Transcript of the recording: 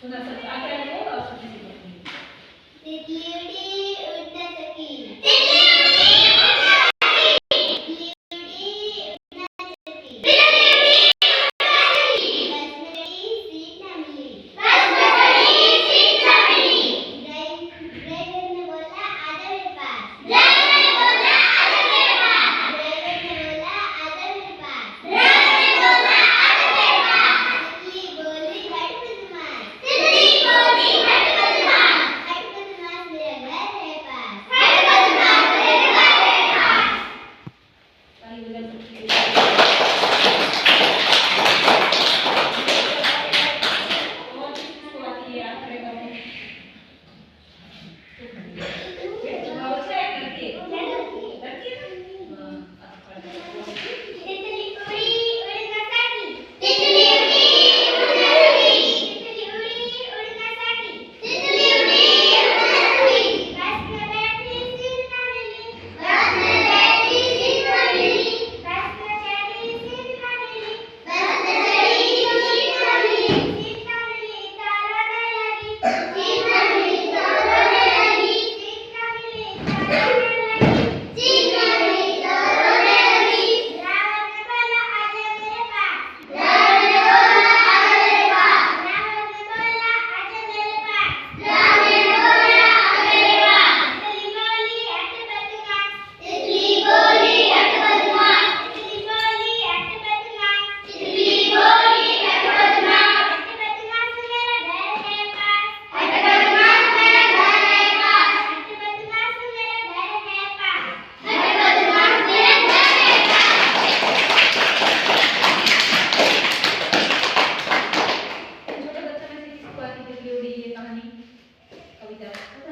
सुना सकते आगे आगे बोलो और सुनने की कोशिश तितली उड़ी उड़ना सकी छोटे बच्चों में से किसको आती तितली उड़ी ये कहानी कविता